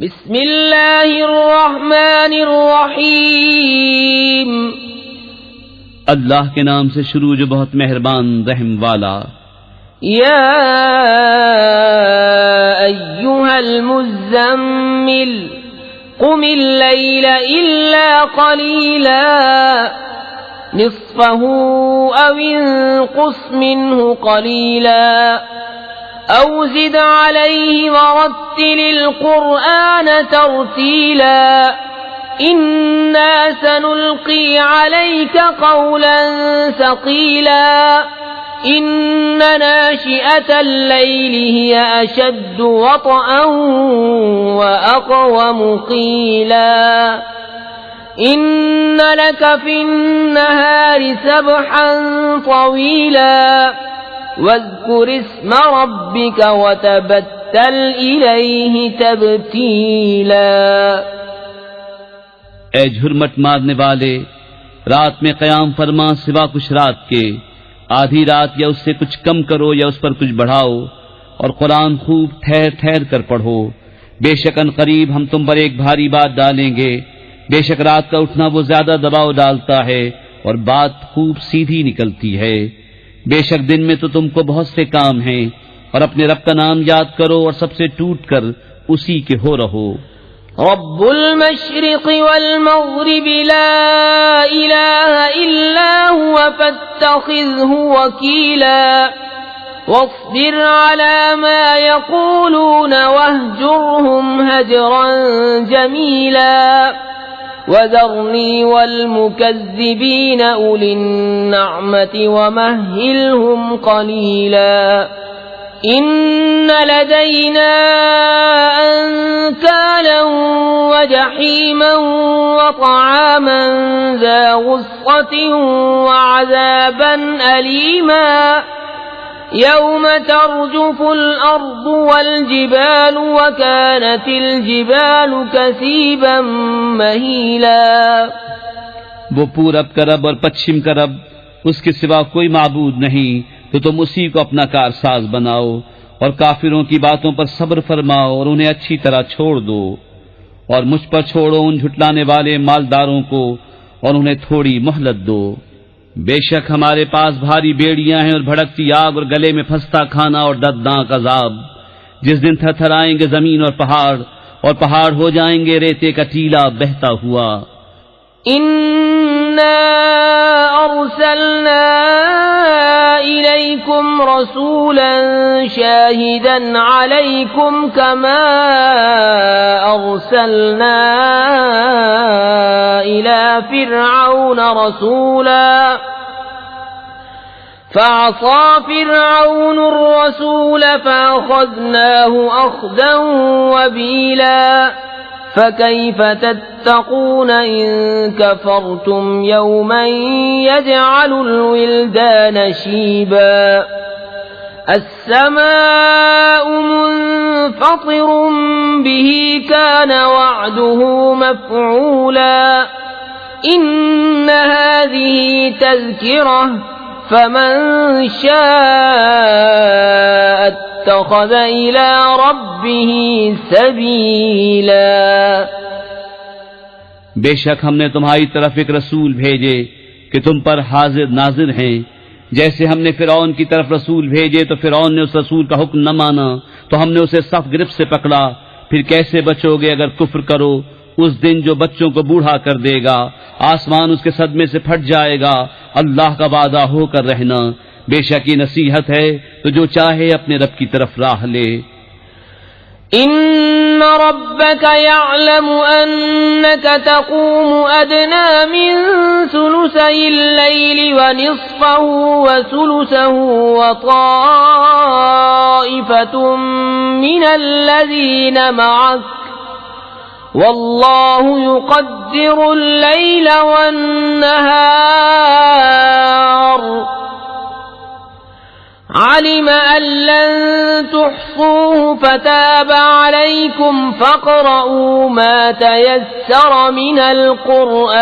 बिस्मिल्लाहिर्रहमानिर्रहीम। अल्लाह के नाम से शुरू जो बहुत मेहरबान रहम वाला। या अय्युहल मुज़्ज़म्मिल कुमिल लैला इल्ला क़लीला निस्फ़हु अव इंक़ुस मिन्हु क़लीला औ ज़िद अलैहि वरत्तिलिल क़ुरआन तर्तीला इन्ना सनुल्क़ी अलैका क़ौलन सक़ीला इन्न नाशिअतल लैलि हिय अशद्दु वत्अन व अक़वमु क़ीला इन्न लक फ़िन्नहारि सबहन तवीला वज़्कुर इस्म रब्बिक वतबत्तल इलैहि तब्तीला। ऐ झुरमट मारने वाले, रात में क़याम फरमा सिवा कुछ रात के। आधी रात या उससे कुछ कम करो या उस पर कुछ बढ़ाओ, और कुरान खूब ठहर ठहर कर पढ़ो। बेशक अनक़रीब हम तुम पर एक भारी बात डालेंगे। बेशक रात का उठना वो ज्यादा दबाव डालता है और बात खूब सीधी निकलती है। बेशक दिन में तो तुमको बहुत से काम हैं, और अपने रब का नाम याद करो और सबसे टूट कर उसी के हो रहो। रब्बुल मशरिक़ि वल मग़रिबि ला इलाहा इल्ला हुवा फत्तख़िज़हु वकीला वस्बिर अला मा यक़ूलून वहजुरहुम हजरन जमीला वज़रनी वल मुकज़्ज़िबीन उलिन नअमति वमह्हिलहुम क़लीला इन्न लदैना अंकालन व जहीमन व तआमन ज़ा गुस्सतिन व अज़ाबन अलीमा यौम तर्जुफुल अर्दु वल जिबालु व कानतिल जिबालु कसीबन महीला। वो पूरब का रब और पश्चिम का रब, उसके सिवा कोई माबूद नहीं, तो तुम उसी को अपना कारसाज बनाओ और काफिरों की बातों पर सब्र फरमाओ और उन्हें अच्छी तरह छोड़ दो, और मुझ पर छोड़ो उन झुटलाने वाले मालदारों को और उन्हें थोड़ी मोहलत दो। बेशक हमारे पास भारी बेड़ियां हैं और भड़कती आग और गले में फंसता खाना और दर्दनाक अजाब, जिस दिन थरथराएंगे जमीन और पहाड़ हो जाएंगे रेते का टीला बहता हुआ। इन्ना अर्सलना इलैकुम रसूलन शाहिदन अलैकुम कमा अर्सलना इला फिरऔन रसूला फअसा फिरऔन الرسول فأخذناه أخذا وبيلا فكيف تتقون إن كفرتم يوما يجعل الولدان شيبا السماء منفطر به كان وعده مفعولا إن هذه تذكرة فمن شاء اتخذ إلى ربه सबीला। बेशक हमने तुम्हारी तरफ एक रसूल भेजे कि तुम पर हाजिर नाजिर हैं। जैसे हमने फिरौन की तरफ रसूल भेजे तो फिरौन ने उस रसूल का हुक्म न माना, तो हमने उसे सख्त गिरफ्त से पकड़ा। फिर कैसे बचोगे अगर कुफ्र करो? उस दिन जो बच्चों को बूढ़ा कर देगा, आसमान उसके सदमे से फट जाएगा। अल्लाह का वादा होकर रहना। बेशक ये नसीहत है तो जो चाहे अपने रब की तरफ राह ले। इन्न रब्बक यअलमु अन्नक तक़ूमु अदना मिन सुलुसैल लैलि व निस्फ़हु व सुलुसहु व ताइफ़तुम मिनल्लज़ीना मअक वल्लाहु युक़द्दिरुल लैल वन नहार علم أن لن تحصوه فتاب عليكم فاقرؤوا ما تيسر من القرآن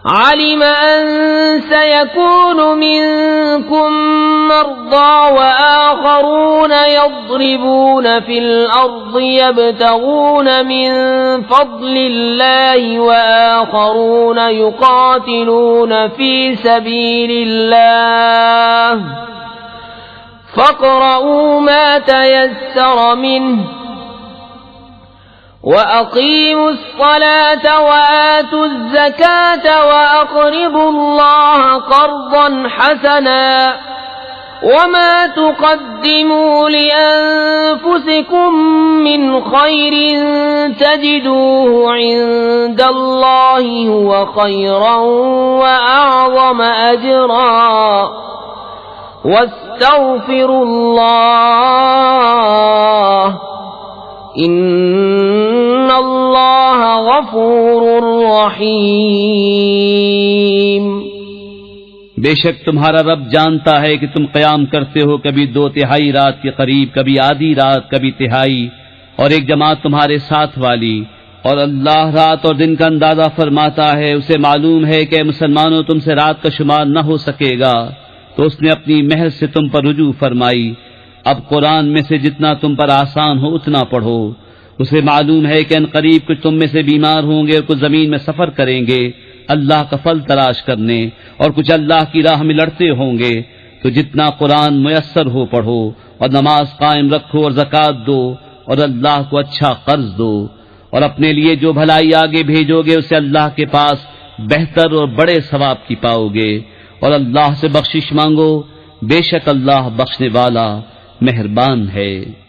علم أن سيكون منكم مرضى وآخرون يضربون في الأرض يبتغون من فضل الله وآخرون يقاتلون في سبيل الله فاقرؤوا ما تيسر منه وأقيموا الصلاة وآتوا الزكاة وأقرضوا الله قرضا حسنا وما تقدموا لأنفسكم من خير تجدوه عند الله هو خيرا وأعظم أجرا واستغفروا الله إن الله غفور रहीम। बेशक तुम्हारा रब जानता है कि तुम क़याम करते हो कभी 2/3 रात के करीब, कभी आधी रात, कभी तिहाई, और एक जमात तुम्हारे साथ वाली, और अल्लाह रात और दिन का अंदाजा फरमाता है। उसे मालूम है कि मुसलमानों तुमसे रात का शुमार न हो सकेगा, तो उसने अपनी महर से तुम पर रुजू फरमाई। अब कुरान में से जितना तुम पर आसान हो उतना पढ़ो। उसे मालूम है कि अनकरीब कुछ तुम में से बीमार होंगे और कुछ जमीन में सफर करेंगे अल्लाह का फल तलाश करने, और कुछ अल्लाह की राह में लड़ते होंगे। तो जितना कुरान मुयस्सर हो पढ़ो, और नमाज कायम रखो, और ज़कात दो, और अल्लाह को अच्छा कर्ज दो, और अपने लिए जो भलाई आगे भेजोगे उसे अल्लाह के पास बेहतर और बड़े सवाब की पाओगे। और अल्लाह से बख्शिश मांगो, बेशक अल्लाह बख्शने वाला मेहरबान है।